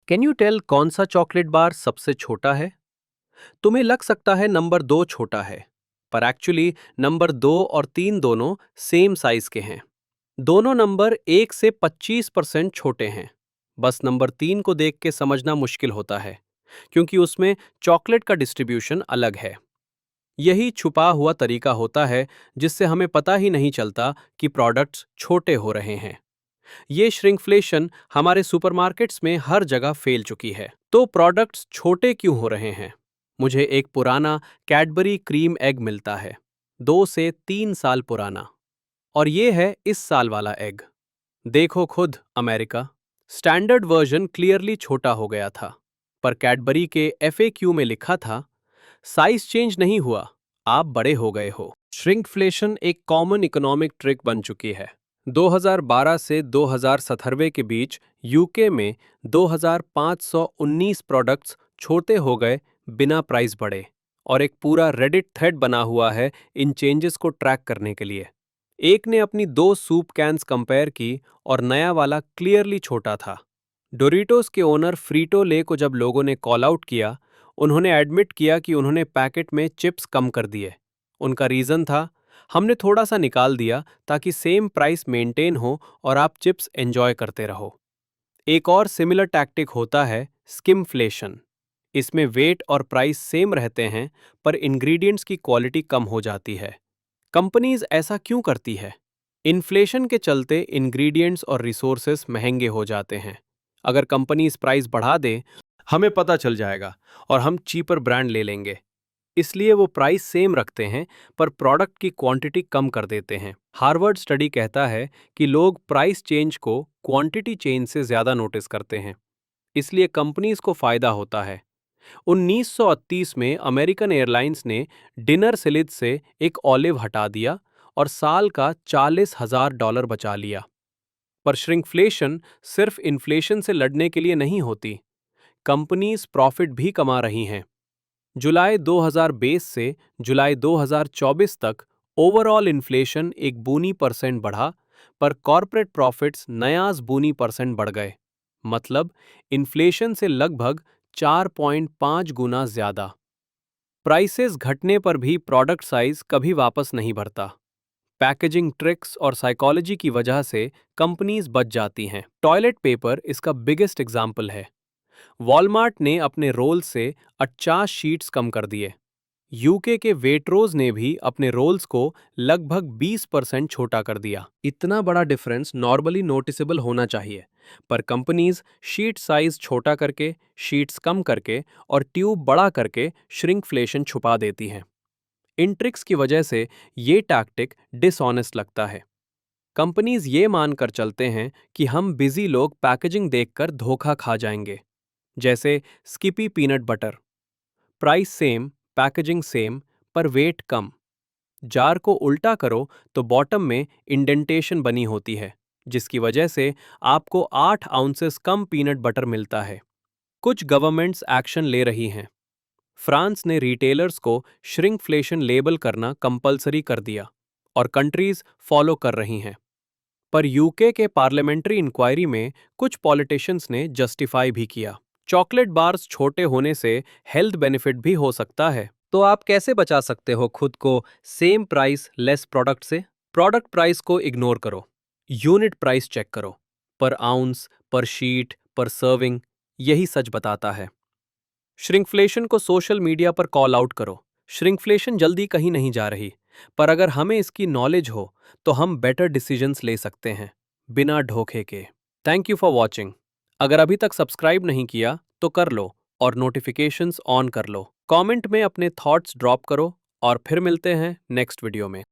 Can you tell कौन सा chocolate bar सबसे छोटा है? तुम्हें लग सकता है नंबर 2 छोटा है, पर एक्चुअली नंबर 2 और 3 दोनों सेम साइज के हैं। दोनों नंबर 1 से 25% छोटे हैं। बस नंबर 3 को देख के समझना मुश्किल होता है, क्योंकि उसमें चॉकलेट का डिस्ट्रीब्यूशन अलग है। यही छुपा हुआ तरीका होता है जिससे हमें पता ही नहीं चलता कि प्रोडक्ट्स छोटे हो रहे हैं। ये श्रिंकफ्लेशन हमारे सुपरमार्केट्स में हर जगह फैल चुकी है। तो प्रोडक्ट्स छोटे क्यों हो रहे हैं? मुझे एक पुराना कैडबरी क्रीम एग मिलता है, 2 से 3 साल पुराना, और ये है इस साल वाला एग। देखो खुद अमेरिका, स्टैंडर्ड वर्जन क्लियरली छोटा हो गया था, पर कैडबरी के एफएक्यू में लिखा था, साइज चेंज नहीं हुआ, आप बड़े हो गए हो। श्रिंकफ्लेशन एक कॉमन इकोनॉमिक ट्रिक बन चुकी है। 2012 से 2017 के बीच यूके में 2519 प्रोडक्ट्स छोटे हो गए बिना प्राइस बढ़े, और एक पूरा रेडिट थ्रेड बना हुआ है इन चेंजेस को ट्रैक करने के लिए। एक ने अपनी 2 सूप कैंस कंपेयर की और नया वाला क्लियरली छोटा था। डोरिटोस के ओनर फ्रीटो ले को जब लोगों ने कॉल आउट किया, उन्होंने एडमिट किया कि उन्होंने पैकेट में चिप्स कम कर दिए। उनका रीज़न था, हमने थोड़ा सा निकाल दिया ताकि सेम प्राइस मेंटेन हो और आप चिप्स एंजॉय करते रहो। एक और सिमिलर टैक्टिक होता है स्किमफ्लेशन। इसमें वेट और प्राइस सेम रहते हैं, पर इंग्रेडिएंट्स की क्वालिटी कम हो जाती है। कंपनीज ऐसा क्यों करती है? इन्फ्लेशन के चलते इंग्रेडिएंट्स और रिसोर्सेस महंगे हो जाते हैं। अगर कंपनीज प्राइस बढ़ा दे, हमें पता चल जाएगा और हम चीपर ब्रांड ले लेंगे। इसलिए वो प्राइस सेम रखते हैं, पर प्रोडक्ट की क्वांटिटी कम कर देते हैं। हार्वर्ड स्टडी कहता है कि लोग प्राइस चेंज को क्वांटिटी चेंज से ज़्यादा नोटिस करते हैं, इसलिए कंपनीज को फायदा होता है। 1938 में अमेरिकन एयरलाइंस ने डिनर सिलिद से एक ऑलिव हटा दिया और साल का $40,000 बचा लिया। पर श्रिंकफ्लेशन सिर्फ इन्फ्लेशन से लड़ने के लिए नहीं होती, कंपनीज प्रॉफिट भी कमा रही हैं। जुलाई 2020 से जुलाई 2024 तक ओवरऑल इन्फ्लेशन 1 % बढ़ा, पर कॉर्पोरेट प्रॉफिट्स नयाज 1% बढ़ गए। मतलब इन्फ्लेशन से लगभग 4.5 गुना ज्यादा। प्राइसेस घटने पर भी प्रोडक्ट साइज कभी वापस नहीं बढ़ता। पैकेजिंग ट्रिक्स और साइकोलॉजी की वजह से कंपनीज बच जाती हैं। टॉयलेट पेपर इसका बिगेस्ट एग्जाम्पल है। वॉलमार्ट ने अपने रोल से 50 शीट्स कम कर दिए। यूके के वेट्रोज ने भी अपने रोल्स को लगभग 20% छोटा कर दिया। इतना बड़ा डिफरेंस नॉर्मली नोटिसेबल होना चाहिए, पर कंपनीज शीट साइज छोटा करके, शीट्स कम करके और ट्यूब बड़ा करके श्रिंकफ्लेशन छुपा देती हैं। इन ट्रिक्स की वजह से ये टैक्टिक डिसऑनेस्ट लगता है। कंपनीज ये मानकर चलते हैं कि हम बिजी लोग पैकेजिंग देखकर धोखा खा जाएंगे। जैसे Skippy peanut butter, price same, packaging same, पर वेट कम। जार को उल्टा करो तो बॉटम में इंडेंटेशन बनी होती है, जिसकी वजह से आपको 8 आउंसेस कम पीनट बटर मिलता है। कुछ गवर्नमेंट्स एक्शन ले रही हैं। फ्रांस ने रिटेलर्स को श्रिंकफ्लेशन लेबल करना कंपलसरी कर दिया और कंट्रीज फॉलो कर रही हैं। पर यूके के पार्लियामेंट्री इंक्वायरी में कुछ पॉलिटिशियंस ने जस्टिफाई भी किया। चॉकलेट बार्स छोटे होने से हेल्थ बेनिफिट भी हो सकता है। तो आप कैसे बचा सकते हो खुद को सेम प्राइस लेस प्रोडक्ट से? प्रोडक्ट प्राइस को इग्नोर करो, यूनिट प्राइस चेक करो। पर आउंस, पर शीट, पर सर्विंग, यही सच बताता है। श्रिंकफ्लेशन को सोशल मीडिया पर कॉल आउट करो। श्रिंकफ्लेशन जल्दी कहीं नहीं जा रही, पर अगर हमें इसकी नॉलेज हो तो हम बेटर डिसीजंस ले सकते हैं, बिना धोखे के। Thank you for watching. अगर अभी तक सब्सक्राइब नहीं किया तो कर लो और नोटिफिकेशंस ऑन कर लो। कमेंट में अपने थॉट्स ड्रॉप करो और फिर मिलते हैं नेक्स्ट वीडियो में।